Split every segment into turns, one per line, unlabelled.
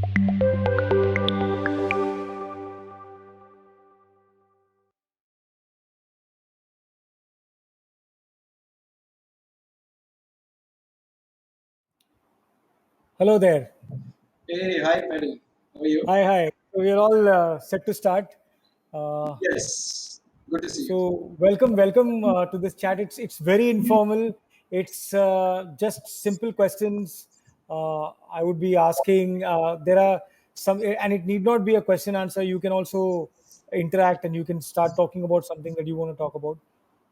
Hello there.
Hey, hi, Paddy. How are you?
Hi, hi. So we are all set to start. Uh,
Yes, good to see you.
welcome to this chat. It's very informal. It's just simple questions. I would be asking. There are some, and it need not be a question answer. You can also interact, and you can start talking about something that you want to talk about.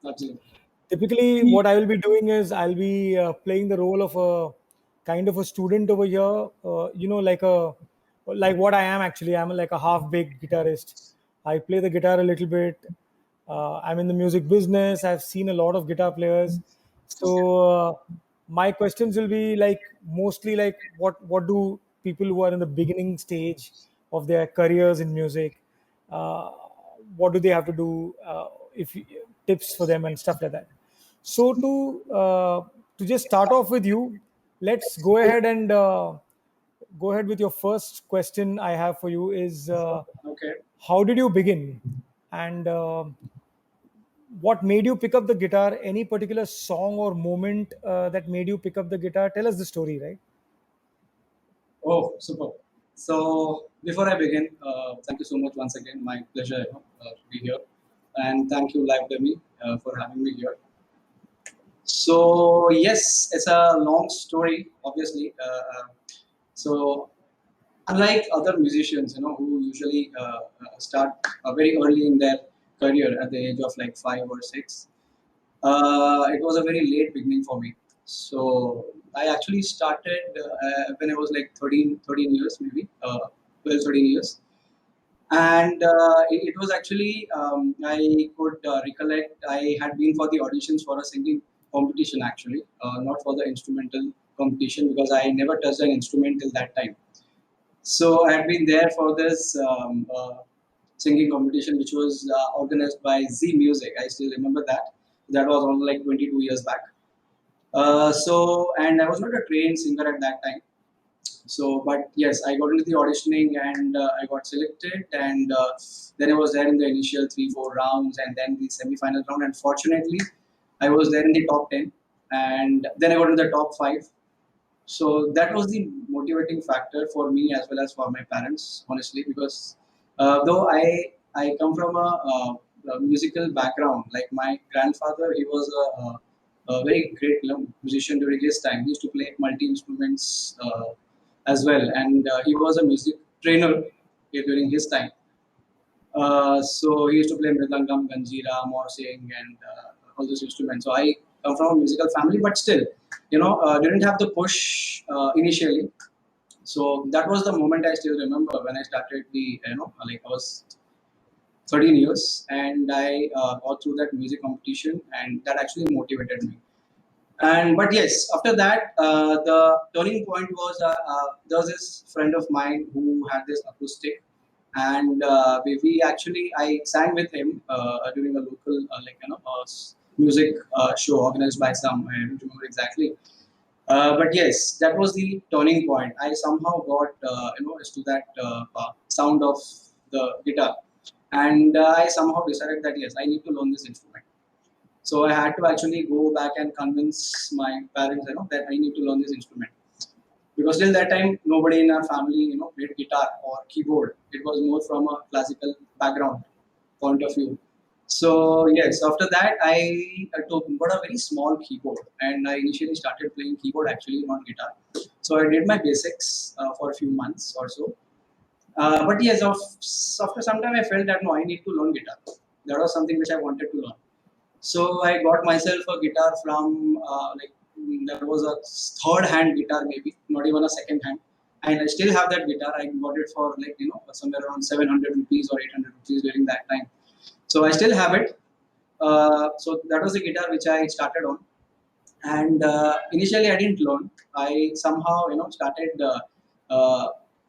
Absolutely.
Typically, what I will be doing is I'll be playing the role of a kind of a student over here. Like what I am actually. I'm like a half-baked guitarist. I play the guitar a little bit. I'm in the music business. I've seen a lot of guitar players.
Okay.
So my questions will be like mostly like what do people who are in the beginning stage of their careers in music, uh, what do they have to do, if tips for them and stuff like that. So to just start off with you, let's go ahead and go ahead with your first question. I have for you is
Okay.
how did you begin, and what made you pick up the guitar? Any particular song or moment that made you pick up the guitar? Tell us the story, right?
Oh, super. So, before I begin, thank you so much once again. My pleasure to be here. And thank you, Livdemy, for having me here. So, yes, it's a long story, obviously. So, unlike other musicians, who usually start very early in their career at the age of like 5 or 6, it was a very late beginning for me. So I actually started when I was like 13 years, maybe 12, 13 years. And it was actually, I could recollect, I had been for the auditions for a singing competition actually, not for the instrumental competition because I never touched an instrument till that time. So I had been there for this singing competition, which was organized by Z Music. I still remember that. That was on like 22 years back. And I was not a trained singer at that time. So, but yes, I got into the auditioning and I got selected. And then I was there in the initial 3, 4 rounds and then the semi-final round. And fortunately, I was there in the top 10. And then I got into the top 5. So that was the motivating factor for me as well as for my parents, honestly, because though I come from a musical background, like my grandfather, he was a very great musician during his time. He used to play multi instruments as well, and he was a music trainer during his time. So he used to play mridangam, ganjira, morsing, and all those instruments. So I come from a musical family, but still, didn't have the push initially. So that was the moment I still remember when I started like I was 13 years and I got through that music competition, and that actually motivated me. And but yes, after that, the turning point was there was this friend of mine who had this acoustic, and we actually I sang with him during a local music show organized by some, I don't remember exactly. But yes, that was the turning point. I somehow got as to that sound of the guitar, and I somehow decided that yes, I need to learn this instrument. So I had to actually go back and convince my parents, that I need to learn this instrument. Because till that time, nobody in our family, played guitar or keyboard. It was more from a classical background point of view. So yes, after that, I took got a very small keyboard, and I initially started playing keyboard actually, not guitar. So I did my basics for a few months or so. But yes, after some time, I felt that no, I need to learn guitar. That was something which I wanted to learn. So I got myself a guitar from there was a third hand guitar, maybe not even a second hand, and I still have that guitar. I got it for like somewhere around 700 rupees or 800 rupees during that time. So I still have it. So that was the guitar which I started on, and initially I didn't learn. I somehow started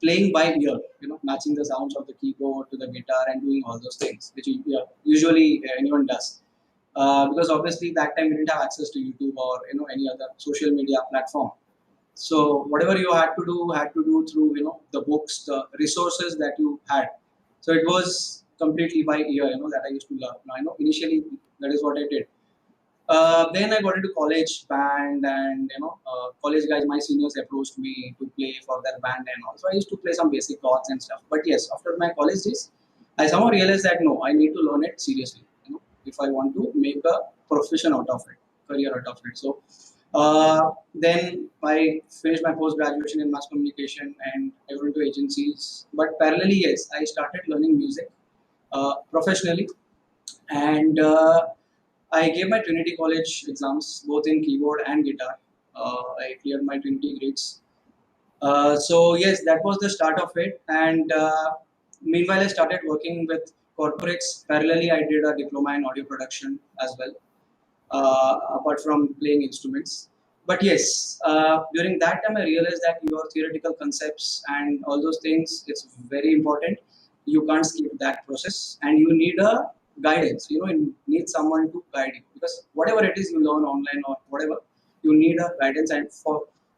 playing by ear, matching the sounds of the keyboard to the guitar and doing all those things, which usually anyone does. Because obviously that time we didn't have access to YouTube or any other social media platform. So whatever you had to do through the books, the resources that you had. So it was completely by ear, that I used to learn. Now, initially that is what I did. Then I got into college band, and college guys, my seniors approached me to play for their band, and also I used to play some basic chords and stuff. But yes, after my college days, I somehow realized that no, I need to learn it seriously. If I want to make a profession out of it, career out of it. So then I finished my post graduation in mass communication, and I went into agencies. But parallelly, yes, I started learning music professionally, and I gave my Trinity College exams both in keyboard and guitar. I cleared my Trinity grades. So yes, that was the start of it. And meanwhile, I started working with corporates. Parallelly, I did a diploma in audio production as well, apart from playing instruments. But yes, during that time, I realized that your theoretical concepts and all those things, it's very important. You can't skip that process, and you need a guidance. You need someone to guide you, because whatever it is you learn online or whatever, you need a guidance. And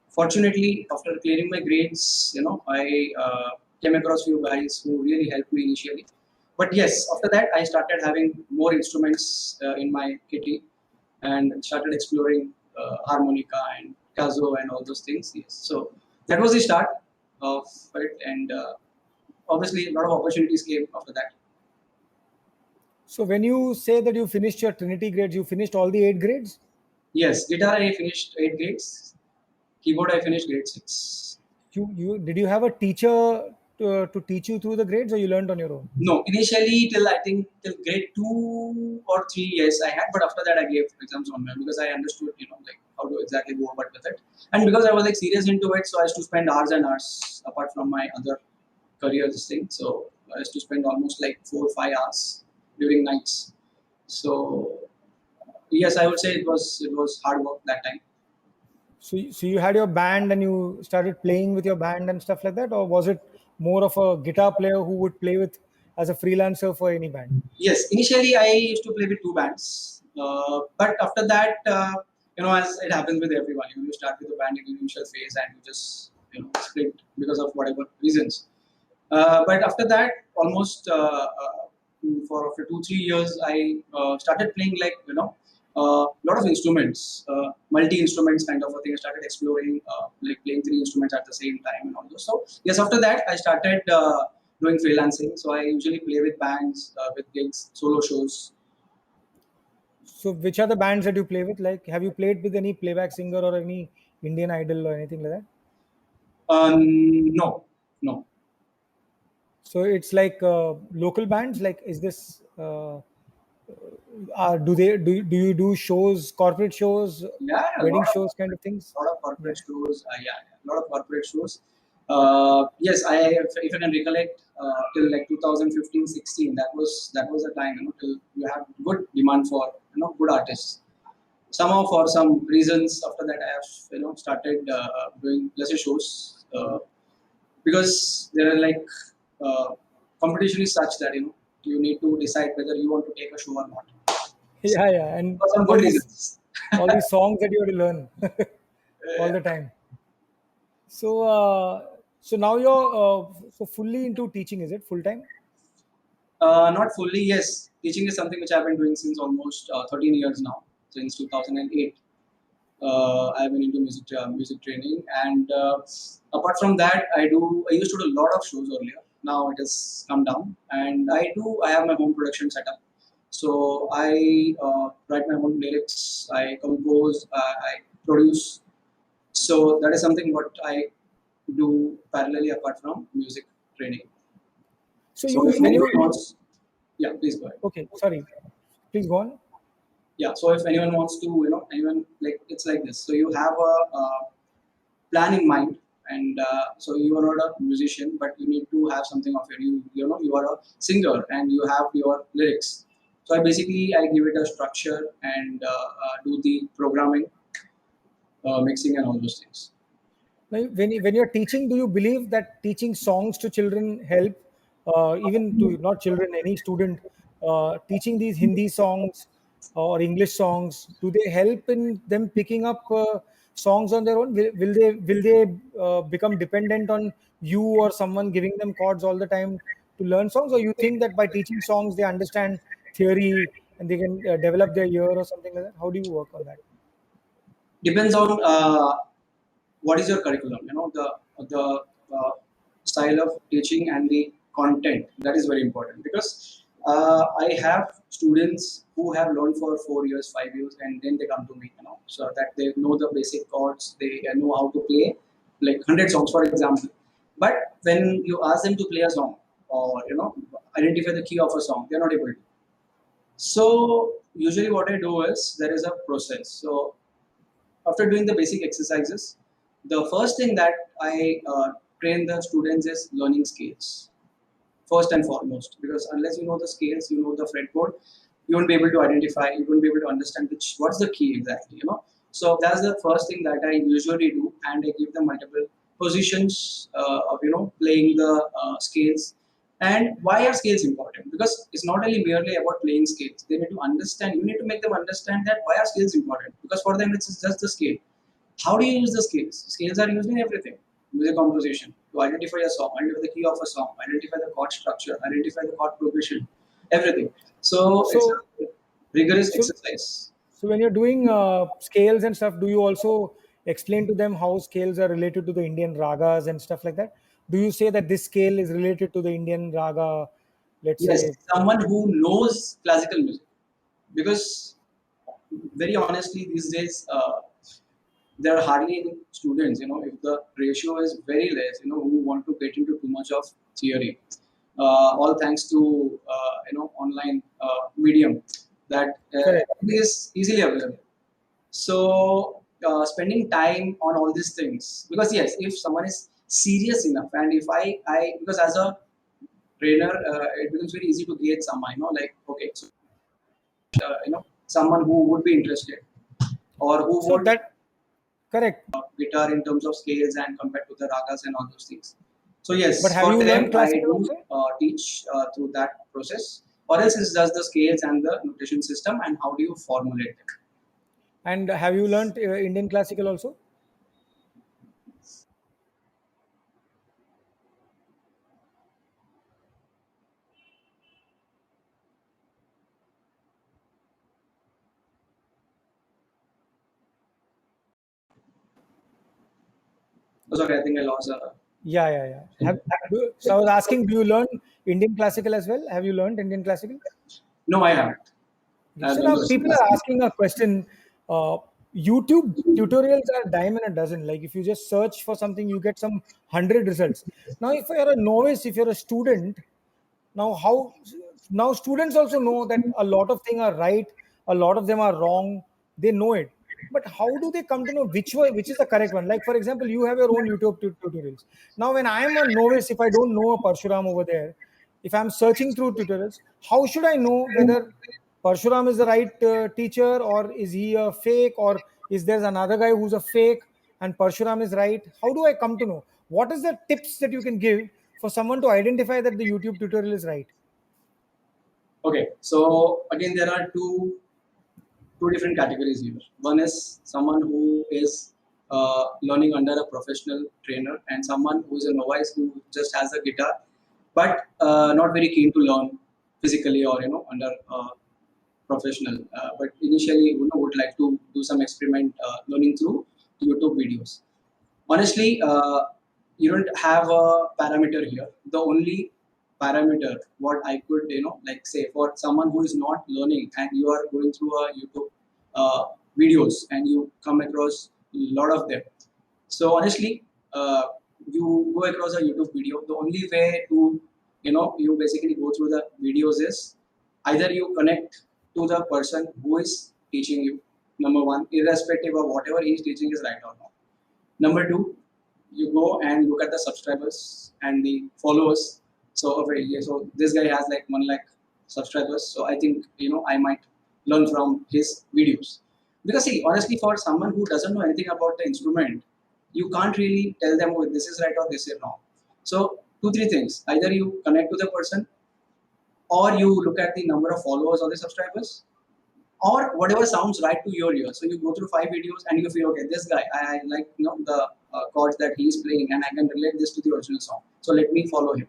fortunately, after clearing my grades, I came across few guys who really helped me initially. But yes, after that, I started having more instruments in my kitty, and started exploring harmonica and cazo and all those things. Yes, so that was the start of it, and obviously a lot of opportunities came after that.
So when you say that you finished your Trinity grades, you finished all the 8 grades?
Yes, guitar I finished 8 grades, keyboard I finished grade 6.
You did you have a teacher to teach you through the grades, or you learned on your own?
No, initially till I think till grade 2 or 3, yes, I had, but after that I gave exams online because I understood, like how to exactly go about with it, and because I was like serious into it, so I used to spend hours and hours apart from my other career this thing. So I used to spend almost like 4 or 5 hours during nights. So yes, I would say it was hard work that time.
So you had your band and you started playing with your band and stuff like that, or was it more of a guitar player who would play with as a freelancer for any band?
Yes, initially I used to play with two bands, but after that, as it happens with everyone, you start with a band in the initial phase and you just split because of whatever reasons. But after that, almost for after 2 3 years, I started playing like a lot of instruments, multi instruments kind of a thing. I started exploring like playing three instruments at the same time and all those. So yes, after that I started doing freelancing. So I usually play with bands, with gigs, solo shows.
So which are the bands that you play with? Like, have you played with any playback singer or any Indian Idol or anything like that?
No, no.
So it's like local bands. Like, is this? Do you do shows, corporate shows,
Yeah, a
wedding shows, kind of things?
lot of
Yeah.
corporate shows. Yeah, a lot of corporate shows. Yes, if I can recollect, till like 2015-16, that was the time, till you have good demand for good artists. Somehow, for some reasons, after that I have started doing lesser shows, because there are like uh, competition is such that you need to decide whether you want to take a show or not. So,
Yeah, yeah, and
for some good reasons.
all these songs that you have to learn all the time. So, so now you're so fully into teaching, is it full time?
Not fully, yes. Teaching is something which I've been doing since almost 13 years now, since 2008. I've been into music training, and apart from that, I used to do a lot of shows earlier. Now it has come down, and I have my home production setup. So I write my own lyrics, I compose, I produce. So that is something what I do parallelly apart from music training.
So
So
you
if
when
anyone
you
wants, yeah, please go ahead.
okay, sorry, please go on.
Yeah, so if anyone wants to, anyone, like, it's like this. So you have a plan in mind, and so you are not a musician, but you need to have something of it. You are a singer and you have your lyrics. So I give it a structure and do the programming, mixing and all those things.
Now, when you're teaching, do you believe that teaching songs to children help, even to not children, any student, teaching these Hindi songs or English songs, do they help in them picking up songs on their own? Will they become dependent on you or someone giving them chords all the time to learn songs, or you think that by teaching songs they understand theory and they can develop their ear or something like that? How do you work on that?
Depends on what is your curriculum. The style of teaching and the content, that is very important, because I have students who have learned for 4 years, 5 years, and then they come to me, so that they know the basic chords, they know how to play like 100 songs, for example. But when you ask them to play a song, or identify the key of a song, they're not able to. So usually what I do is, there is a process. So after doing the basic exercises, the first thing that I train the students is learning scales, first and foremost, because unless you know the scales, you know the fretboard, you won't be able to identify, you won't be able to understand what's the key exactly. So that's the first thing that I usually do, and I give them multiple positions of playing the scales. And why are scales important? Because it's not only merely about playing scales. They need to understand. You need to make them understand that why are scales important. Because for them, it's just the scale. How do you use the scales? Scales are used in everything. Music composition, to identify a song, identify the key of a song, identify the chord structure, identify the chord progression, everything. So it's
So
a rigorous
so
exercise.
So when you're doing scales and stuff, do you also explain to them how scales are related to the Indian ragas and stuff like that? Do you say that this scale is related to the Indian raga, let's
Yes,
say?
someone who knows classical music. Because very honestly, these days, there are hardly any students, if the ratio is very less, who want to get into too much of theory. All thanks to online medium that
Correct.
is easily available. So spending time on all these things, because yes, if someone is serious enough, and if I because as a trainer, it becomes very easy to create some, like, okay, so someone who would be interested, or who
So
would
that correct.
guitar in terms of scales and compared to the ragas and all those things. So
But
yes,
have
for
you
them
learned
I
classical
do
also?
teach through that process, or else it's just the scales and the notation system and how do you formulate them.
And have you learned Indian classical also?
Oh, sorry, I think I lost.
Yeah, yeah, yeah. So I was asking, do you learn Indian classical as well? Have you learned Indian classical?
No, I haven't.
Okay,
I have
so
done
now
those
people are
classical.
asking a question. Uh, YouTube tutorials are a dime and a dozen. Like if you just search for something, you get some 100 results. Now, if you're a novice, if you're a student, now how now students also know that a lot of things are right, a lot of them are wrong. They know it, but how do they come to know which is the correct one? Like for example, you have your own YouTube tutorials. Now, when I am a novice, if I don't know a Parshuram over there, if I'm searching through tutorials, how should I know whether Parshuram is the right teacher, or is he a fake, or is there another guy who's a fake and Parshuram is right? How do I come to know? What is the tips that you can give for someone to identify that the YouTube tutorial is right?
Okay, so again, there are two different categories here. One is someone who is learning under a professional trainer, and someone who is a novice who just has a guitar, but not very keen to learn physically, or under professional. But initially, would like to do some experiment learning through YouTube videos. Honestly, you don't have a parameter here. The only parameter what I could like say, for someone who is not learning and you are going through a YouTube uh, videos and you come across a lot of them. So honestly, you go across a YouTube video. The only way to you basically go through the videos is either you connect to the person who is teaching you. Number one, irrespective of whatever he is teaching is right or not. Number two, you go and look at the subscribers and the followers. So okay, yeah, so this guy has like 1 lakh subscribers. So I think I might learn from his videos. Because see, honestly, for someone who doesn't know anything about the instrument, you can't really tell them, oh, this is right or this is wrong. So two, three things. Either you connect to the person, or you look at the number of followers or the subscribers, or whatever sounds right to your ear. So you go through 5 videos and you feel, okay, this guy, I like the chords that he's playing, and I can relate this to the original song. So let me follow him.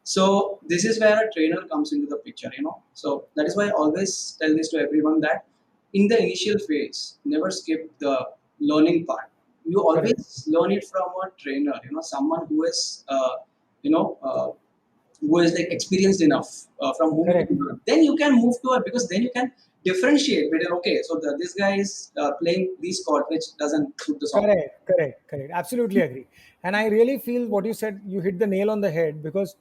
So this is where a trainer comes into the picture. So that is why I always tell this to everyone, that in the initial phase, never skip the learning part. You
Correct.
always learn it from a trainer, someone you know, uh, who is like experienced enough, from whom you
Correct.
can learn. Then you can move to it, because then you can differentiate between, okay, so this guy is playing these chords which doesn't suit the song.
Correct, correct, correct. Absolutely agree. And I really feel what you said, you hit the nail on the head, because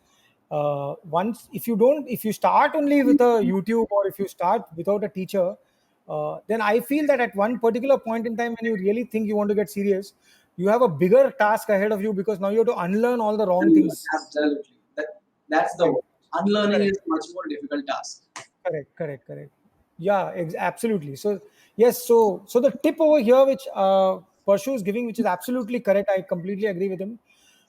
once, if you start only with a YouTube, or if you start without a teacher, then I feel that at one particular point in time when you really think you want to get serious, you have a bigger task ahead of you, because now you have to unlearn all the wrong things.
Absolutely. That's the
Right.
word. Unlearning
Correct.
is much more difficult task.
Correct, correct, correct. Yeah, absolutely. So yes, so the tip over here, which Parshu is giving, which is absolutely correct. I completely agree with him.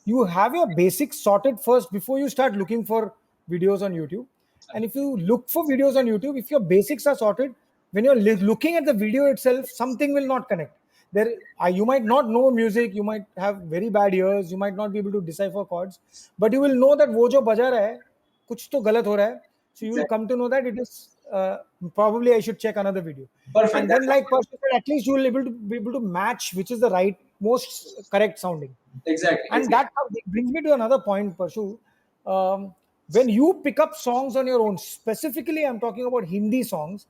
You have your basics sorted first before you start looking for videos on YouTube. And if you look for videos on YouTube, if your basics are sorted, when you're looking at the video itself, something will not connect. You might not know music, you might have very bad ears, you might not be able to decipher chords, but you will know that वो जो बजा रहा है, कुछ तो गलत हो रहा है. So you will
Exactly.
come to know that it is probably I should check another video.
Perfect.
And then, like Percy said, at least you will be able to match which is the right, most correct sounding.
Exactly.
And
Exactly.
that brings me to another point, Parshu. When you pick up songs on your own, specifically I'm talking about Hindi songs,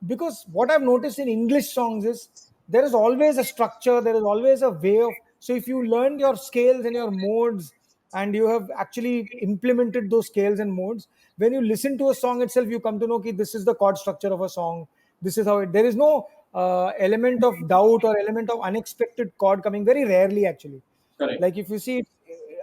because what I've noticed in English songs is there is always a structure, there is always a way of. So if you learned your scales and your modes, and you have actually implemented those scales and modes, when you listen to a song itself, you come to know that this is the chord structure of a song. This is how it. There is no element of doubt or element of unexpected chord coming. Very rarely, actually.
Correct.
Like if you see,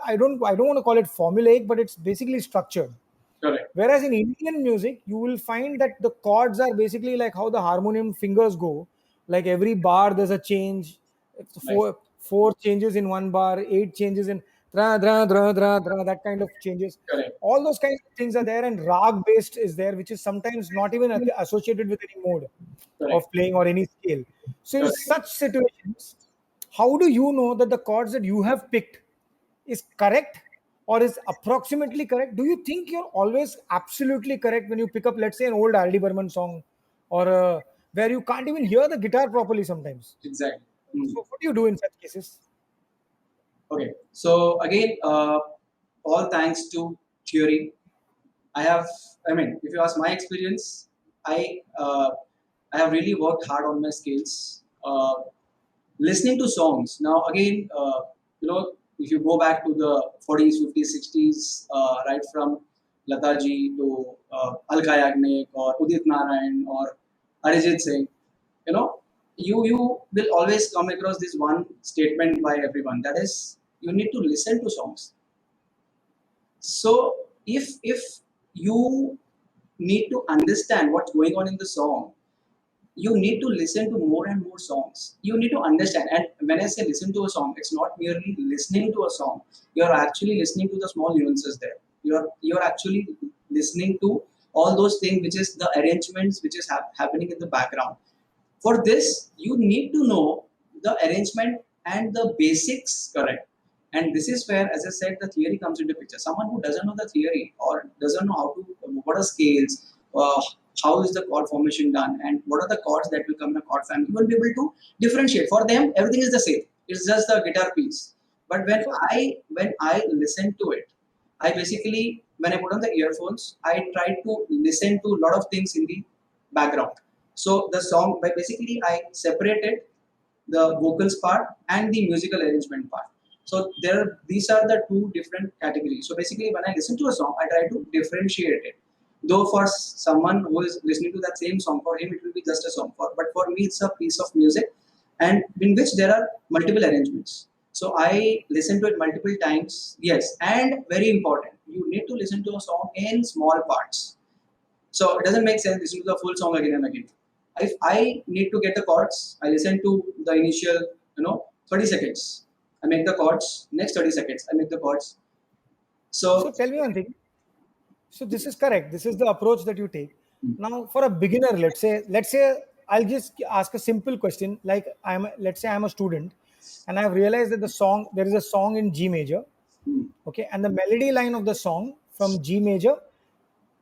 I don't want to call it formulaic, but it's basically structured.
Correct.
Whereas in Indian music, you will find that the chords are basically like how the harmonium fingers go. Like every bar, there's a change. It's
Right.
four changes in one bar, eight changes in dra dra dra dra dra, that kind of changes.
Correct.
All those kinds of things are there, and rag based is there, which is sometimes not even associated with any mode
Correct.
of playing or any scale. So in
Correct.
such situations, how do you know that the chords that you have picked is correct or is approximately correct? Do you think you're always absolutely correct when you pick up, let's say, an old R.D. Burman song, or where you can't even hear the guitar properly sometimes?
Exactly. Hmm.
So what do you do in such cases?
Okay. So again, all thanks to theory. I have, I mean, if you ask my experience, I uh, I have really worked hard on my skills. Listening to songs. Now, again, if you go back to the 40s, 50s, 60s, right from Lataji to Alka Yagnik or Udit Narayan or Arijit Singh, you know, you will always come across this one statement by everyone, that is, you need to listen to songs. So if you need to understand what's going on in the song, you need to listen to more and more songs. You need to understand. And when I say listen to a song, it's not merely listening to a song. You're actually listening to the small nuances there. You're actually listening to all those things, which is the arrangements which is happening in the background. For this, you need to know the arrangement and the basics correct. And this is where, as I said, the theory comes into picture. Someone who doesn't know the theory or doesn't know how to, what are scales, how is the chord formation done, and what are the chords that will come in a chord family, you will be able to differentiate. For them, everything is the same. It's just the guitar piece. But when
So,
I listen to it, I basically, when I put on the earphones, I try to listen to a lot of things in the background. So the song, by basically I separated the vocals part and the musical arrangement part. So these are the two different categories. So basically, when I listen to a song, I try to differentiate it. Though for someone who is listening to that same song, for him it will be just a song. But for me, it's a piece of music, and in which there are multiple arrangements. So I listen to it multiple times. Yes, and very important, you need to listen to a song in small parts. So it doesn't make sense listening to the full song again and again. If I need to get the chords, I listen to the initial, 30 seconds. I make the chords. Next 30 seconds, I make the chords.
so
So
tell me one thing. So this is correct. This is the approach that you take. Now, for a beginner, let's say I'll just ask a simple question. Like let's say I'm a student, and I've realized that there is a song in G major,
Mm.
okay, and the melody line of the song from G major,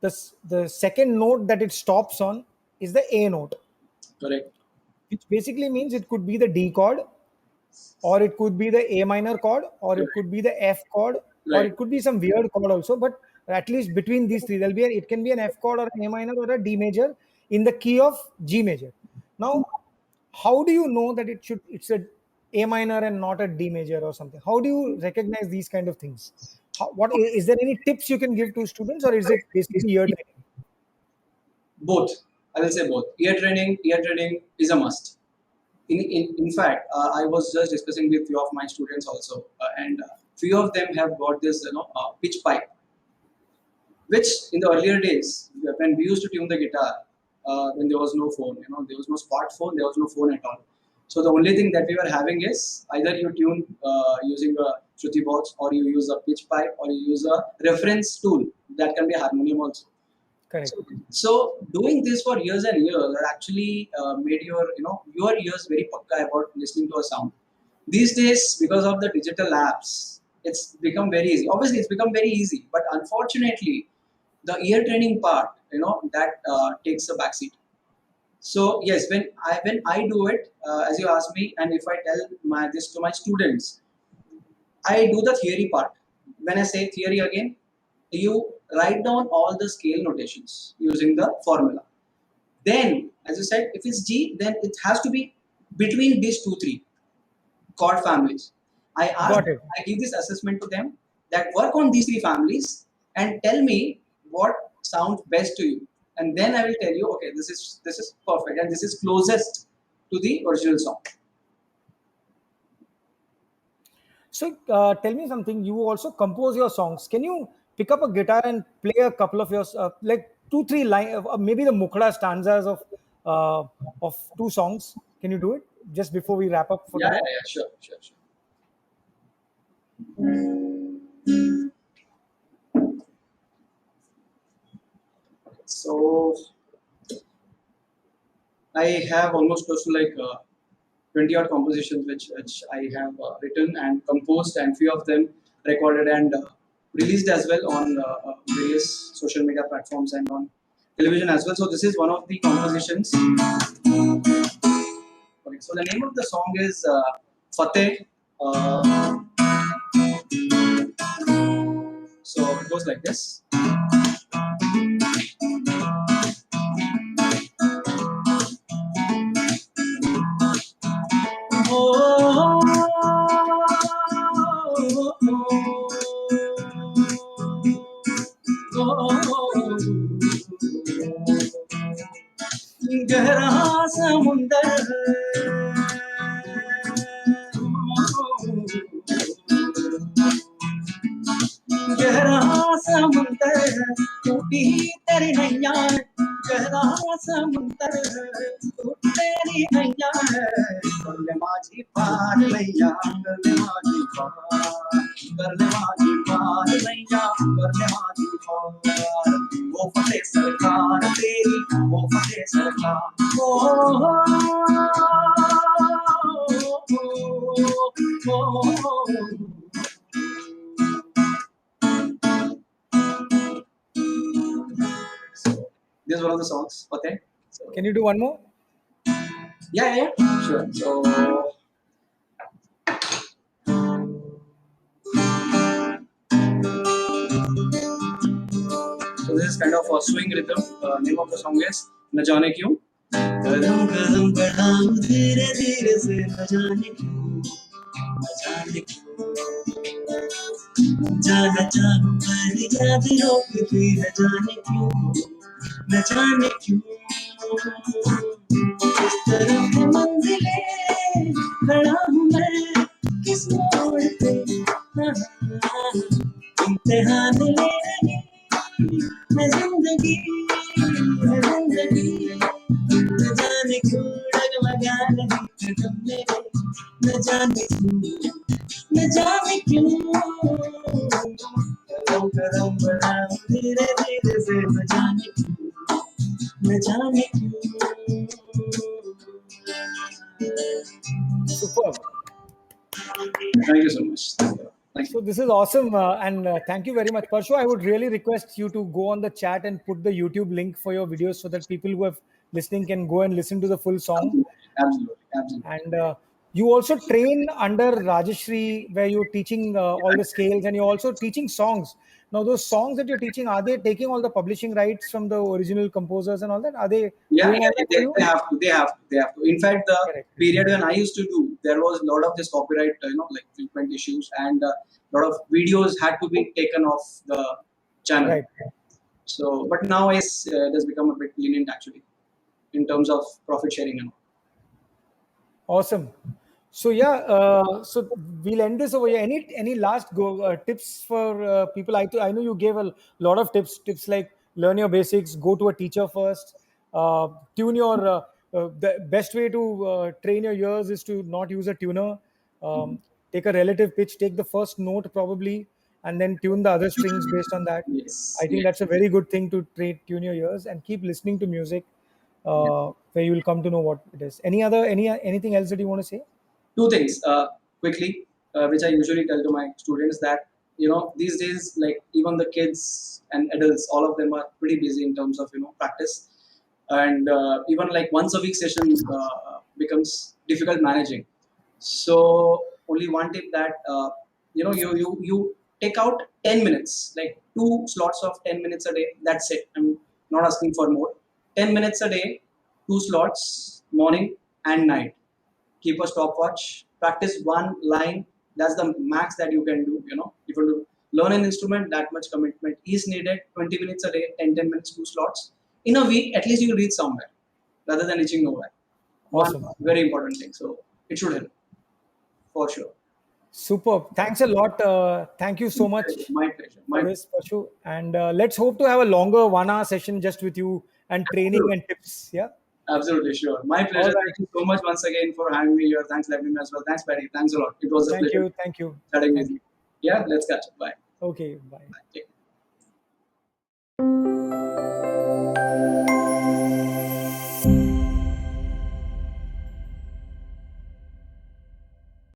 the second note that it stops on is the A note,
Correct.
which basically means it could be the D chord, or it could be the A minor chord, or it
Correct.
could be the F chord, or
Right.
it could be some weird chord also. But at least between these three, it can be an F chord or an A minor or a D major in the key of G major. Now, how do you know that it's a A minor and not a D major or something? How do you recognize these kind of things? What is there any tips you can give to students, or is it basically ear training?
Both. I will say both. Ear training is a must. In fact, I was just discussing with few of my students also, and few of them have got this, pitch pipe, which in the earlier days, when we used to tune the guitar, when there was no phone, there was no smartphone, there was no phone at all. So the only thing that we were having is either you tune using a Shruti box, or you use a pitch pipe, or you use a reference tool that can be harmonium also.
Correct.
So doing this for years and years that actually made your ears very pakka about listening to a sound. These days, because of the digital apps, it's become very easy. Obviously, it's become very easy, but unfortunately, the ear training part, that takes a backseat. So yes, when I do it, as you asked me, and if I tell this to my students, I do the theory part. When I say theory again, you write down all the scale notations using the formula. Then, as you said, if it's G, then it has to be between these two, three chord families. I ask,
Got it.
I give this assessment to them that work on these three families and tell me what sounds best to you. And then I will tell you, okay, this is perfect and this is closest to the original song.
So tell me something. You also compose your songs. Can you pick up a guitar and play a couple of your like two, three line, maybe the Mukhada stanzas of two songs? Can you do it just before we wrap up for
Yeah, yeah,
today?
yeah, sure, sure, sure. So I have almost close to like 20 odd compositions which I have written and composed, and few of them recorded and released as well on various social media platforms and on television as well. So this is one of the compositions. Okay, so the name of the song is Fateh. Uh, so it goes like this. Oh, गहरा समुंदर गहरा समुंदर टूटी तेरी नैया गहरा समुंदर टूटी तेरी नैया कर माझी पार नैया कर माझी पार कर माझी पार नैया कर माझी पार वो फतेह सरकार तेरी वो फतेह सरकार ओ this is one of the songs. Okay. So
Can you do one more?
yeah, yeah, yeah. Sure. So this is kind of a swing rhythm. Name of the song is "न जाने क्यों." कदम कदम बढ़ाऊं धीरे धीरे से न जाने क्यों न जाने क्यों जाना चाहूं पर याद रोकती न जाने क्यों न जाने क्यों किस तरफ मंजिलें खड़ा हूँ मैं किस मोड़ पे इम्तिहान ले रही है जिंदगी है जिंदगी न जाने क्यों डगमगा रही कदम मेरे न जाने क्यों न जाने क्यों कदम कदम बढ़ा धीरे धीरे से न जाने क्यों न जाने क्यों।
Superb.
Thank you so much. Thank you.
So this is awesome, and thank you very much, Parshu. I would really request you to go on the chat and put the YouTube link for your videos so that people who are listening can go and listen to the full song.
Absolutely, absolutely, absolutely.
And you also train under Rajashri, where you're teaching all the scales, and you're also teaching songs. Now, those songs that you're teaching, are they taking all the publishing rights from the original composers and all that? Are they
Yeah,
doing all
yeah,
that for you?
they have to, they have to, they have to. In fact, the
Correct.
period when I used to do, there was a lot of this copyright, like frequent issues, and a lot of videos had to be taken off the channel.
Right.
So, but now it has become a bit lenient actually in terms of profit sharing and all.
Awesome. So yeah, so we'll end this over here. Any last go tips for people? I know you gave a lot of tips. Tips like learn your basics, go to a teacher first, tune your. The best way to train your ears is to not use a tuner. Take a relative pitch, take the first note probably, and then tune the other strings based on that.
Yes,
I think that's
yes,
a very good thing to tune your ears and keep listening to music,
yes.
where you will come to know what it is. Anything else that you want to say?
Two things quickly, which I usually tell to my students that these days, like even the kids and adults, all of them are pretty busy in terms of practice, and even like once a week session becomes difficult managing. So only one tip that you take out 10 minutes, like two slots of 10 minutes a day. That's it. I'm not asking for more. 10 minutes a day, two slots, morning and night. Keep a stopwatch, practice one line. That's the max that you can do. If you want to learn an instrument, that much commitment is needed. 20 minutes a day, 10 minutes, two slots. In a week, at least you reach somewhere rather than reaching nowhere. One
Awesome.
very important thing. So it should help for sure.
Superb. Thanks a lot. Thank you so much
My pleasure. My
for
pleasure.
this, Pashu. And let's hope to have a longer 1 hour session just with you and training
Absolutely.
and tips. Yeah.
Absolutely sure. My
All
pleasure.
right.
Thank you so much once again for having me here. Thanks, Livdemy, as well. Thanks, Patty. Thanks a lot. It was a
Thank
pleasure
you. Thank you.
chatting with
Thank
you.
you.
Yeah, let's catch up. Bye.
Okay. Bye.
Bye. Take care.